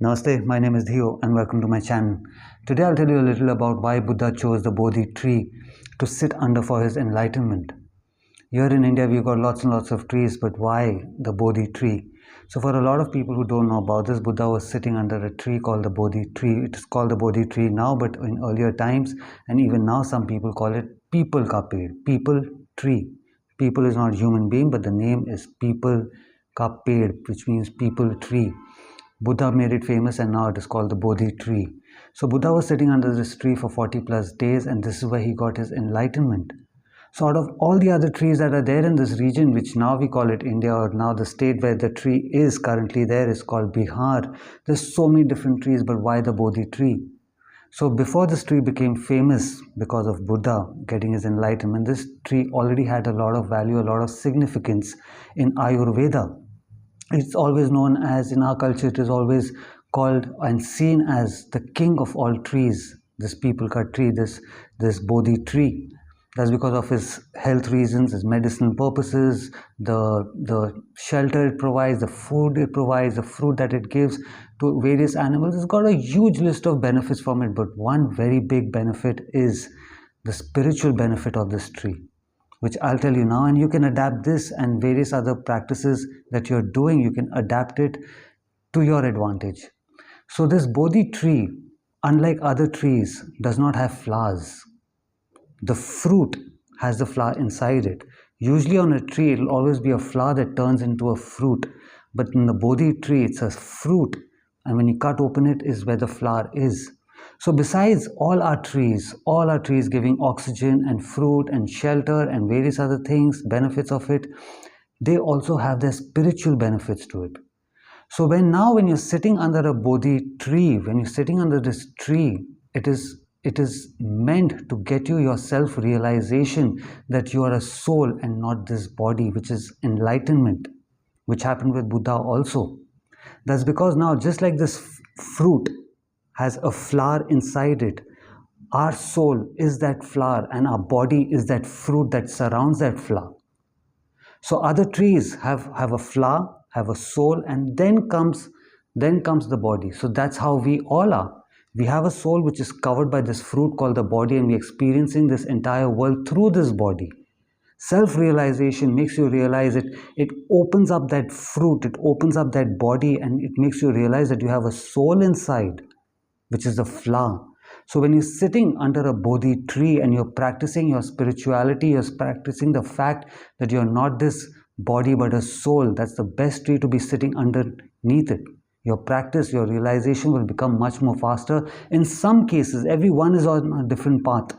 Namaste, my name is Dhio and welcome to my channel. Today I'll tell you a little about why Buddha chose the Bodhi tree to sit under for his enlightenment. Here in India we've got lots and lots of trees, but why the Bodhi tree? So for a lot of people who don't know about this, Buddha was sitting under a tree called the Bodhi tree. It is called the Bodhi tree now, but in earlier times and even now some people call it Peepal ka Ped, Peepal tree. People is not human being, but the name is Peepal ka Ped, which means people tree. Buddha made it famous and now it is called the Bodhi tree. So Buddha was sitting under this tree for 40 plus days and this is where he got his enlightenment. So out of all the other trees that are there in this region, which now we call it India, or now the state where the tree is currently there is called Bihar. There's so many different trees, but why the Bodhi tree? So before this tree became famous because of Buddha getting his enlightenment, this tree already had a lot of value, a lot of significance in Ayurveda. It's always known as, in our culture, it is always called and seen as the king of all trees, this Peepal ka tree, this Bodhi tree. That's because of his health reasons, his medicinal purposes, the shelter it provides, the food it provides, the fruit that it gives to various animals. It's got a huge list of benefits from it, but one very big benefit is the spiritual benefit of this tree, which I'll tell you now, and you can adapt this and various other practices that you're doing, you can adapt it to your advantage. So this Bodhi tree, unlike other trees, does not have flowers. The fruit has the flower inside it. Usually on a tree, it'll always be a flower that turns into a fruit. But in the Bodhi tree, it's a fruit. And when you cut open it is where the flower is. So besides all our trees giving oxygen and fruit and shelter and various other things, benefits of it, they also have their spiritual benefits to it. So when you're sitting under a Bodhi tree, when you're sitting under this tree, it is meant to get you your self-realization that you are a soul and not this body, which is enlightenment, which happened with Buddha also. That's because now, just like this fruit has a flower inside it, our soul is that flower and our body is that fruit that surrounds that flower. So other trees have a flower, have a soul, and then comes the body. So that's how we all are. We have a soul which is covered by this fruit called the body, and we're experiencing this entire world through this body. Self-realization makes you realize it opens up that fruit, it opens up that body, and it makes you realize that you have a soul inside, which is the flower. So when you're sitting under a Bodhi tree and you're practicing your spirituality, you're practicing the fact that you're not this body but a soul, that's the best tree to be sitting underneath it. Your practice, your realization will become much more faster. In some cases, everyone is on a different path.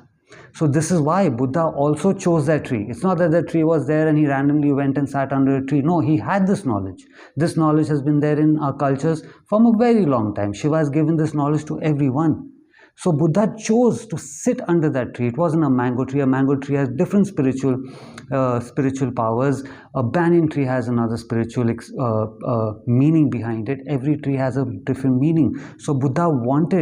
So this is why Buddha also chose that tree. It's not that the tree was there and he randomly went and sat under a tree. No, he had this knowledge. This knowledge has been there in our cultures from a very long time. Shiva has given this knowledge to everyone. So Buddha chose to sit under that tree. It wasn't a mango tree. A mango tree has different spiritual powers. A banyan tree has another spiritual meaning behind it. Every tree has a different meaning. So Buddha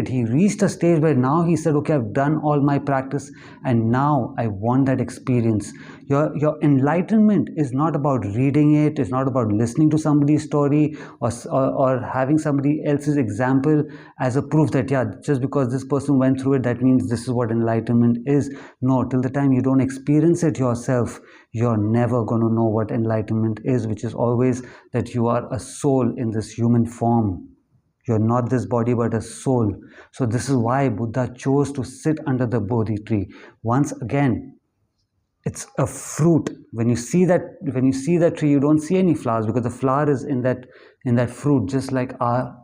he reached a stage where now he said, okay, I've done all my practice and now I want that experience. Your enlightenment is not about reading it. It's not about listening to somebody's story or having somebody else's example as a proof that, yeah, just because this person went through it, that means this is what enlightenment is. No, till the time you don't experience it yourself, you're never going to know what enlightenment is, which is always that you are a soul in this human form. You're not this body but a soul. So this is why Buddha chose to sit under the Bodhi tree. Once again, it's a fruit. When you see that tree, you don't see any flowers because the flower is in that fruit, just like our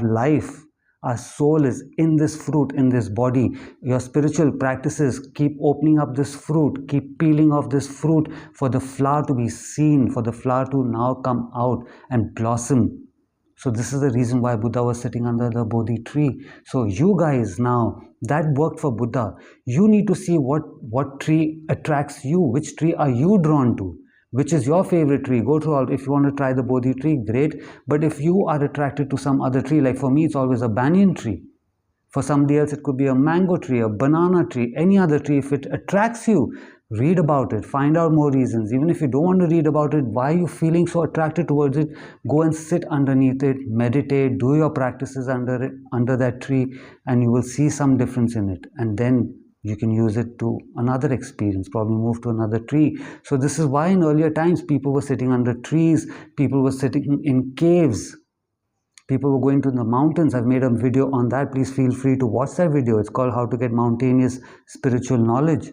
life. Our soul is in this fruit, in this body. Your spiritual practices keep opening up this fruit, keep peeling off this fruit for the flower to be seen, for the flower to now come out and blossom. So this is the reason why Buddha was sitting under the Bodhi tree. So you guys now, that worked for Buddha. You need to see what tree attracts you, which tree are you drawn to. Which is your favorite tree? Go through all. If you want to try the Bodhi tree, great. But if you are attracted to some other tree, like for me, it's always a banyan tree. For somebody else, it could be a mango tree, a banana tree, any other tree. If it attracts you, read about it, find out more reasons. Even if you don't want to read about it, why are you feeling so attracted towards it? Go and sit underneath it, meditate, do your practices under it, under that tree, and you will see some difference in it. And then you can use it to another experience, probably move to another tree. So this is why in earlier times people were sitting under trees, people were sitting in caves, people were going to the mountains. I've made a video on that. Please feel free to watch that video. It's called How to Get Mountainous Spiritual Knowledge.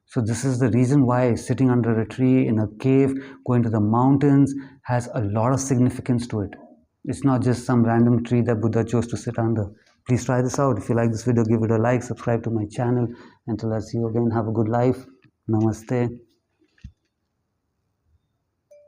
So this is the reason why sitting under a tree, in a cave, going to the mountains has a lot of significance to it. It's not just some random tree that Buddha chose to sit under. Please try this out. If you like this video, give it a like, subscribe to my channel. Until I see you again, have a good life. Namaste.